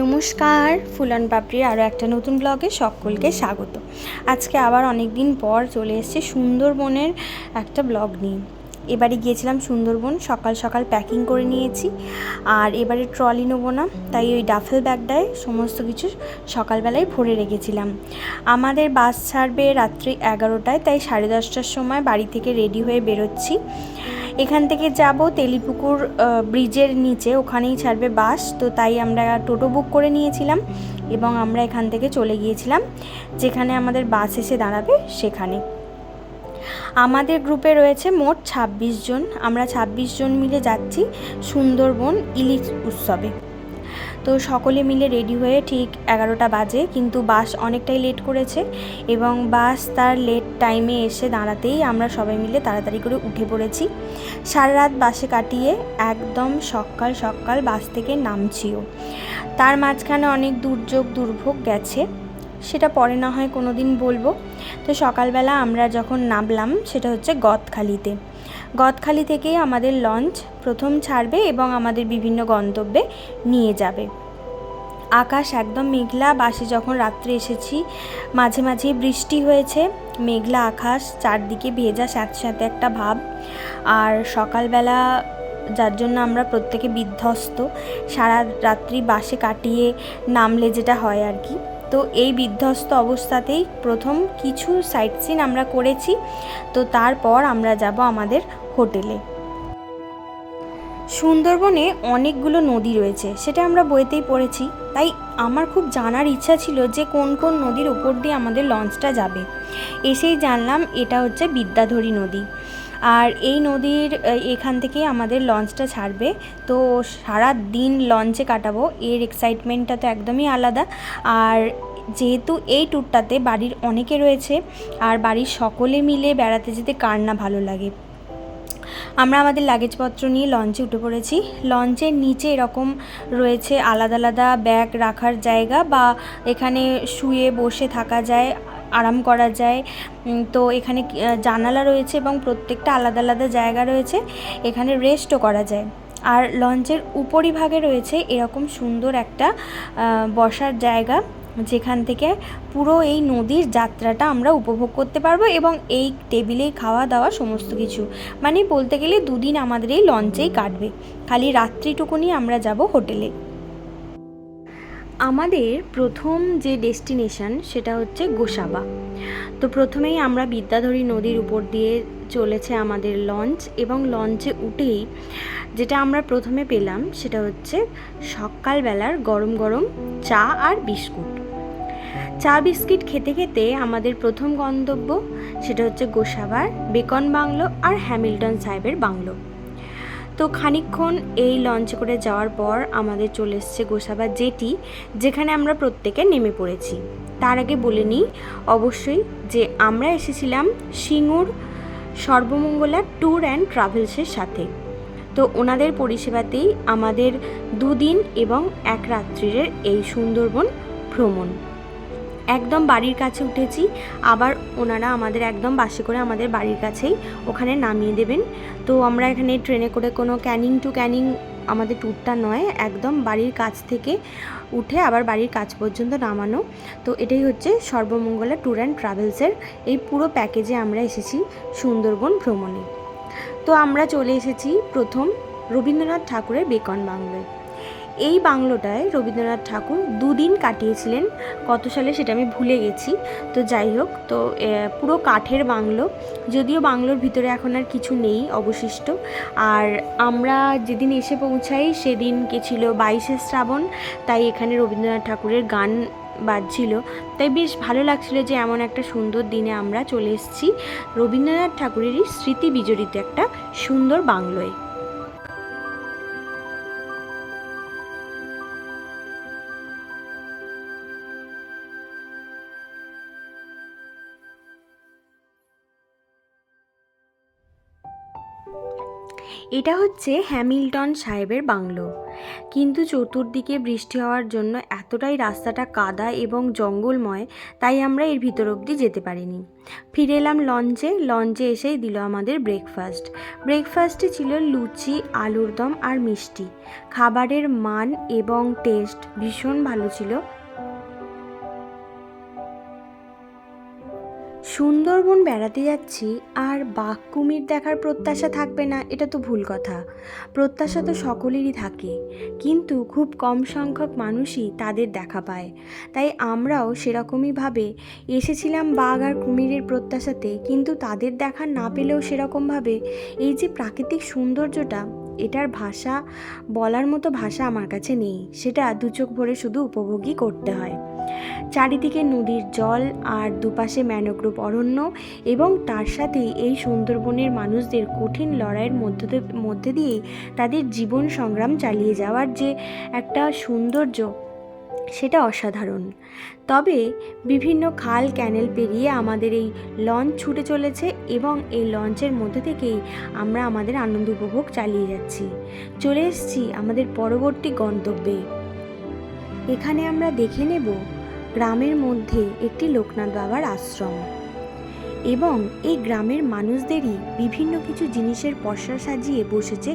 নমস্কার, ফুলন পাপড়ির আরও একটা নতুন ব্লগে সকলকে স্বাগত। আজকে আবার অনেক দিন পর চলে এসেছি সুন্দরবনের একটা ব্লগ নিয়ে। এবারে গিয়েছিলাম সুন্দরবন, সকাল সকাল প্যাকিং করে নিয়েছি। আর এবারে ট্রলি নেবো না, তাই ওই ডাফেল ব্যাগটায় সমস্ত কিছু সকালবেলায় ভরে রেখেছিলাম। আমাদের বাস ছাড়বে রাত্রি 11টায়, তাই 10:30টার সময় বাড়ি থেকে রেডি হয়ে বেরোচ্ছি। এখান থেকে যাব তেলিপুকুর ব্রিজের নিচে, ওখানেই ছাড়বে বাস। তো তাই আমরা টোটো বুক করে নিয়েছিলাম এবং আমরা এখান থেকে চলে গিয়েছিলাম যেখানে আমাদের বাস এসে দাঁড়াবে সেখানে। আমাদের গ্রুপে রয়েছে মোট 26 জন। আমরা 26 জন মিলে যাচ্ছি সুন্দরবন ইলিশ উৎসবে। তো সকলে মিলে রেডি হয়ে ঠিক 11টা বাজে, কিন্তু বাস অনেকটাই লেট করেছে এবং বাস তার লেট টাইমে এসে দাঁড়াতেই আমরা সবাই মিলে তাড়াতাড়ি করে উঠে পড়েছি। সারা রাত বাসে কাটিয়ে একদম সকাল সকাল বাস থেকে নামছিও। তার মাঝখানে অনেক দুর্যোগ দুর্ভোগ গেছে, সেটা পরে না হয় কোনো দিন বলবো। তো সকালবেলা আমরা যখন নামলাম সেটা হচ্ছে গদখালিতে। গদখালি থেকেই আমাদের লঞ্চ প্রথম ছাড়বে এবং আমাদের বিভিন্ন গন্তব্যে নিয়ে যাবে। আকাশ একদম মেঘলা, বাসে যখন রাত্রে এসেছি মাঝে মাঝে বৃষ্টি হয়েছে, মেঘলা আকাশ, চারদিকে ভেজা স্যাঁতস্যাঁতে একটা ভাব। আর সকালবেলা যার জন্য আমরা প্রত্যেকে বিধ্বস্ত, সারা রাত্রি বাসে কাটিয়ে নামলে যেটা হয় আর কি। তো এই বিধ্বস্ত অবস্থাতেই প্রথম কিছু সাইট সিন আমরা করেছি। তো তারপর আমরা যাব আমাদের হোটেলে। সুন্দরবনে অনেকগুলো নদী রয়েছে, সেটা আমরা বইতেই পড়েছি। তাই আমার খুব জানার ইচ্ছা ছিল যে কোন কোন নদীর উপর দিয়ে আমাদের লঞ্চটা যাবে। এসেই জানলাম এটা হচ্ছে বিদ্যাধরী নদী। আর এই নদীর এখান থেকেই আমাদের লঞ্চটা ছাড়বে। তো সারা দিন লঞ্চে কাটাবো, এর এক্সাইটমেন্টটা তো একদমই আলাদা। আর যেহেতু এই ট্যুরটাতে বাড়ির অনেকে রয়েছে, আর বাড়ির সকলে মিলে বেড়াতে যেতে কার না ভালো লাগে। আমরা আমাদের লাগেজপত্র নিয়ে লঞ্চে উঠে পড়েছি। লঞ্চের নিচে এরকম রয়েছে আলাদা আলাদা ব্যাগ রাখার জায়গা, বা এখানে শুয়ে বসে থাকা যায়, আরাম করা যায়। তো এখানে জানালা রয়েছে এবং প্রত্যেকটা আলাদা আলাদা জায়গা রয়েছে, এখানে রেস্টও করা যায়। আর লঞ্চের উপরিভাগে রয়েছে এরকম সুন্দর একটা বসার জায়গা, যেখান থেকে পুরো এই নদীর যাত্রাটা আমরা উপভোগ করতে পারবো এবং এই টেবিলেই খাওয়া দাওয়া সমস্ত কিছু। মানে বলতে গেলে দুদিন আমাদের এই লঞ্চেই কাটবে, খালি রাত্রিটুকুনি আমরা যাব হোটেলে। আমাদের প্রথম যে ডেস্টিনেশন সেটা হচ্ছে গোসাবা। তো প্রথমেই আমরা বিদ্যাধরী নদীর উপর দিয়ে চলেছে আমাদের লঞ্চ, এবং লঞ্চে উঠেই যেটা আমরা প্রথমে পেলাম সেটা হচ্ছে সকালবেলার গরম গরম চা আর বিস্কুট। চা বিস্কিট খেতে খেতে আমাদের প্রথম গন্তব্য সেটা হচ্ছে গোসাবার বেকন বাংলো আর হ্যামিল্টন সাহেবের বাংলো। তো খানিকক্ষণ এই লঞ্চে করে যাওয়ার পর আমাদের চলে এসছে গোসাবা জেটি, যেখানে আমরা প্রত্যেকে নেমে পড়েছি। তার আগে বলে নিই অবশ্যই যে আমরা এসেছিলাম সিঙ্গুর সর্বমঙ্গলা ট্যুর অ্যান্ড ট্রাভেলসের সাথে। তো ওনাদের পরিষেবাতেই আমাদের 2 দিন এবং 1 রাত্রির এই সুন্দরবন ভ্রমণ। একদম বাড়ির কাছে উঠেছি, আবার ওনারা আমাদের একদম বাসে করে আমাদের বাড়ির কাছেই ওখানে নামিয়ে দেবেন। তো আমরা এখানে ট্রেনে করে কোনো ক্যানিং টু ক্যানিং আমাদের ট্যুরটা নয়, একদম বাড়ির কাছ থেকে উঠে আবার বাড়ির কাছ পর্যন্ত নামানো। তো এটাই হচ্ছে সর্বমঙ্গলা ট্যুর অ্যান্ড ট্রাভেলসের এই পুরো প্যাকেজে আমরা এসেছি সুন্দরবন ভ্রমণে। তো আমরা চলে এসেছি প্রথম রবীন্দ্রনাথ ঠাকুরের বেকন বাংলোয়। এই বাংলোটায় রবীন্দ্রনাথ ঠাকুর 2 দিন কাটিয়েছিলেন, কত সালে সেটা আমি ভুলে গেছি। তো যাই হোক, তো পুরো কাঠের বাংলো, যদিও বাংলোর ভিতরে এখন আর কিছু নেই অবশিষ্ট। আর আমরা যেদিন এসে পৌঁছাই সেদিন কে ছিল 22শে শ্রাবণ, তাই এখানে রবীন্দ্রনাথ ঠাকুরের গান বাজছিল। তাই বেশ ভালো লাগছিল যে এমন একটা সুন্দর দিনে আমরা চলে এসেছি রবীন্দ্রনাথ ঠাকুরেরই স্মৃতি বিজড়িত একটা সুন্দর বাংলোয়। এটা হচ্ছে হ্যামিল্টন সাহেবের বাংলো, কিন্তু চতুর্দিকে বৃষ্টি হওয়ার জন্য এতটাই রাস্তাটা কাদা এবং জঙ্গলময়, তাই আমরা এর ভিতর অবধি যেতে পারিনি। ফিরে এলাম লঞ্চে এসেই দিল আমাদের ব্রেকফাস্টে ছিল লুচি, আলুর দম আর মিষ্টি। খাবারের মান এবং টেস্ট ভীষণ ভালো ছিল। সুন্দরবন বেড়াতে যাচ্ছি আর বাঘ কুমির দেখার প্রত্যাশা থাকবে না, এটা তো ভুল কথা। প্রত্যাশা তো সকলেরই থাকে, কিন্তু খুব কম সংখ্যক মানুষই তাদের দেখা পায়। তাই আমরাও সেরকমইভাবে এসেছিলাম বাঘ আর কুমিরের প্রত্যাশাতে, কিন্তু তাদের দেখা না পেলেও সেরকমভাবে এই যে প্রাকৃতিক সৌন্দর্যটা, এটার ভাষা বলার মতো ভাষা আমার কাছে নেই, সেটা দু চোখ ভরে শুধু উপভোগই করতে হয়। চারিদিকে নদীর জল আর দুপাশে ম্যানগ্রোভ অরণ্য, এবং তার সাথেই এই সুন্দরবনের মানুষদের কঠিন লড়াইয়ের মধ্যে দিয়ে তাদের জীবন সংগ্রাম চালিয়ে যাওয়ার যে একটা সৌন্দর্য, সেটা অসাধারণ। তবে বিভিন্ন খাল ক্যানেল পেরিয়ে আমাদের এই লঞ্চ ছুটে চলেছে, এবং এই লঞ্চের মধ্যে থেকেই আমরা আমাদের আনন্দ উপভোগ চালিয়ে যাচ্ছি। চলে এসেছি আমাদের পরবর্তী গন্তব্যে। এখানে আমরা দেখে নেব গ্রামের মধ্যে একটি লোকনাথ বাবার আশ্রম, এবং এই গ্রামের মানুষদেরই বিভিন্ন কিছু জিনিসের পসরা সাজিয়ে বসেছে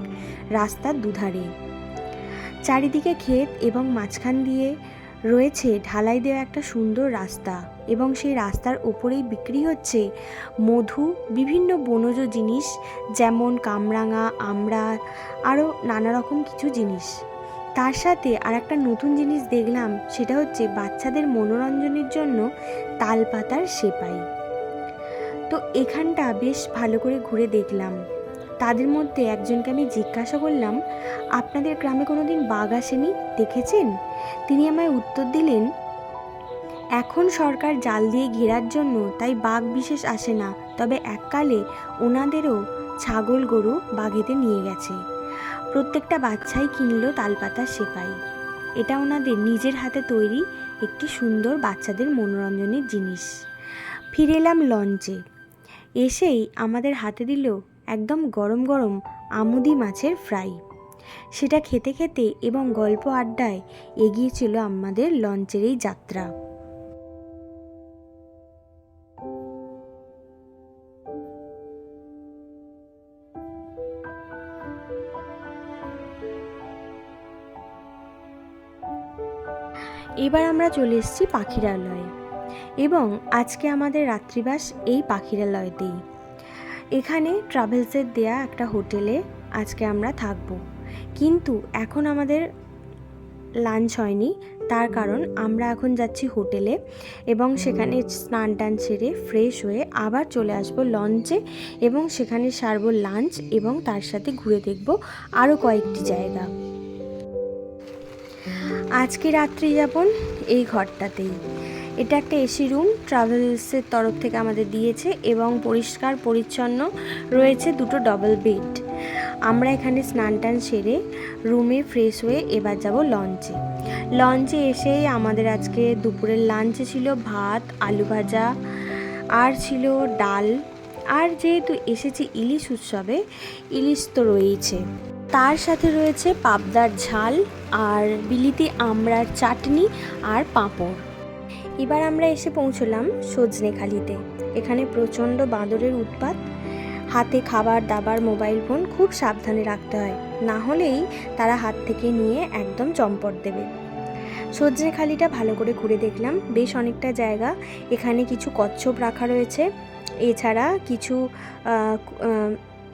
রাস্তার দুধারে। চারিদিকে ক্ষেত এবং মাঝখান দিয়ে রয়েছে ঢালাই দেওয়া একটা সুন্দর রাস্তা, এবং সেই রাস্তার ওপরেই বিক্রি হচ্ছে মধু, বিভিন্ন বনজ জিনিস যেমন কামরাঙা, আমড়া, আরও নানা রকম কিছু জিনিস। তার সাথে আর একটা নতুন জিনিস দেখলাম, সেটা হচ্ছে বাচ্চাদের মনোরঞ্জনের জন্য তালপাতার সেপাই। তো এখানটা বেশ ভালো করে ঘুরে দেখলাম। তাদের মধ্যে একজনকে আমি জিজ্ঞাসা করলাম, আপনাদের গ্রামে কোনো দিন বাঘ আসেনি, দেখেছেন? তিনি আমায় উত্তর দিলেন, এখন সরকার জাল দিয়ে ঘেরার জন্য তাই বাঘ বিশেষ আসে না, তবে এককালে ওনাদেরও ছাগল গরু বাঘেতে নিয়ে গেছে। প্রত্যেকটা বাচ্চাই কিনল তালপাতার সেপাই। এটা ওনাদের নিজের হাতে তৈরি একটি সুন্দর বাচ্চাদের মনোরঞ্জনের জিনিস। ফিরে এলাম লঞ্চে, এসেই আমাদের হাতে দিল একদম গরম গরম আমুদি মাছের ফ্রাই। সেটা খেতে খেতে এবং গল্প আড্ডায় এগিয়েছিল আমাদের লঞ্চের এই যাত্রা। এবার আমরা চলে এসেছি পাখিরালয়ে, এবং আজকে আমাদের রাত্রিবাস এই পাখিরালয়তেই। এখানে ট্রাভেলসের দেয়া একটা হোটেলে আজকে আমরা থাকবো, কিন্তু এখন আমাদের লাঞ্চ হয়নি, তার কারণ আমরা এখন যাচ্ছি হোটেলে, এবং সেখানে স্নান টান সেরে ফ্রেশ হয়ে আবার চলে আসবো লঞ্চে, এবং সেখানে সারবো লাঞ্চ, এবং তার সাথে ঘুরে দেখব আরও কয়েকটি জায়গা। আজকে রাত্রি যাপন এই ঘরটাতেই। এটা একটা এসি রুম, ট্রাভেলসের তরফ থেকে আমাদের দিয়েছে, এবং পরিষ্কার পরিচ্ছন্ন রয়েছে দুটো ডবল বেড। আমরা এখানে স্নান টান সেরে রুমে ফ্রেশ হয়ে এবার যাব লঞ্চে এসেই আমাদের আজকে দুপুরের লাঞ্চে ছিল ভাত, আলু ভাজা, আর ছিল ডাল, আর যেহেতু এসেছি ইলিশ উৎসবে, ইলিশ তো রয়েছে, তার সাথে রয়েছে পাবদার ঝাল আর বিলিতি আমড়ার চাটনি আর পাঁপড়। এবার আমরা এসে পৌঁছলাম সজনেখালিতে। এখানে প্রচণ্ড বাঁদরের উৎপাত, হাতে খাবার দাবার, মোবাইল ফোন খুব সাবধানে রাখতে হয়, না হলেই তারা হাত থেকে নিয়ে একদম চম্পট দেবে। সজনেখালিটা ভালো করে ঘুরে দেখলাম, বেশ অনেকটা জায়গা। এখানে কিছু কচ্ছপ রাখা রয়েছে, এছাড়া কিছু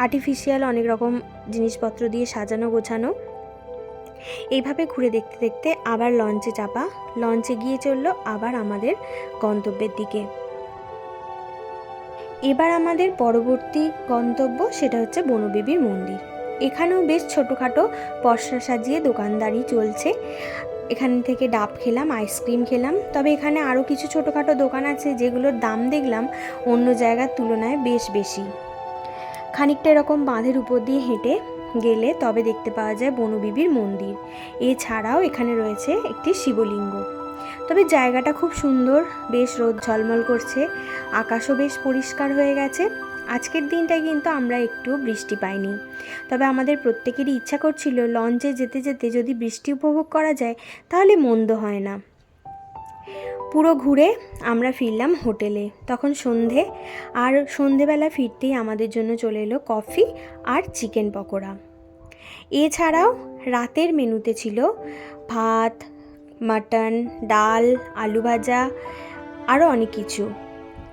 আর্টিফিশিয়াল অনেক রকম জিনিসপত্র দিয়ে সাজানো গোছানো। এইভাবে ঘুরে দেখতে দেখতে আবার লঞ্চে চাপা, লঞ্চে গিয়ে চললো আবার আমাদের গন্তব্যের দিকে। এবার আমাদের পরবর্তী গন্তব্য সেটা হচ্ছে বনবিবির মন্দির। এখানেও বেশ ছোটোখাটো পসরা সাজিয়ে দোকানদারি চলছে। এখান থেকে ডাব খেলাম, আইসক্রিম খেলাম, তবে এখানে আরও কিছু ছোটোখাটো দোকান আছে যেগুলোর দাম দেখলাম অন্য জায়গার তুলনায় বেশ বেশি। খানিকটা এরকম বাঁধের উপর দিয়ে হেঁটে গেলে তবে দেখতে পাওয়া যায় বনবিবির মন্দির। এছাড়াও এখানে রয়েছে একটি শিবলিঙ্গ। তবে জায়গাটা খুব সুন্দর, বেশ রোদ ঝলমল করছে, আকাশও বেশ পরিষ্কার হয়ে গেছে। আজকের দিনটায় কিন্তু আমরা একটু বৃষ্টি পাইনি, তবে আমাদের প্রত্যেকেরই ইচ্ছা করছিল লঞ্চে যেতে যেতে যদি বৃষ্টি উপভোগ করা যায় তাহলে মন্দ হয় না। পুরো ঘুরে আমরা ফিরলাম হোটেলে, তখন সন্ধে, আর সন্ধেবেলা ফিরতেই আমাদের জন্য চলে এলো কফি আর চিকেন পকোড়া। এছাড়াও রাতের মেনুতে ছিল ভাত, মাটন, ডাল, আলু ভাজা, আরও অনেক কিছু।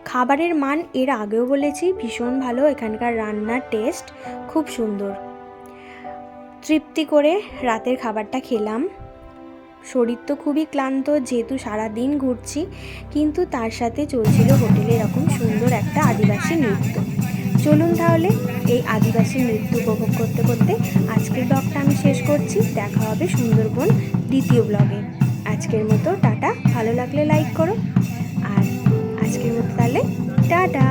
খাবারের মান এর আগেও বলেছি ভীষণ ভালো, এখানকার রান্নার টেস্ট খুব সুন্দর। তৃপ্তি করে রাতের খাবারটা খেলাম। শরীর তো খুবই ক্লান্ত যেহেতু সারাদিন ঘুরছি, কিন্তু তার সাথে চলছিল হোটেলে এরকম সুন্দর একটা আদিবাসী নৃত্য। চলুন তাহলে এই আদিবাসী নৃত্য উপভোগ করতে করতে আজকের ব্লগটা আমি শেষ করছি। দেখা হবে সুন্দরবন দ্বিতীয় ব্লগে। আজকের মতো টাটা, ভালো লাগলে লাইক করো, আর আজকের মতো তাহলে টাটা।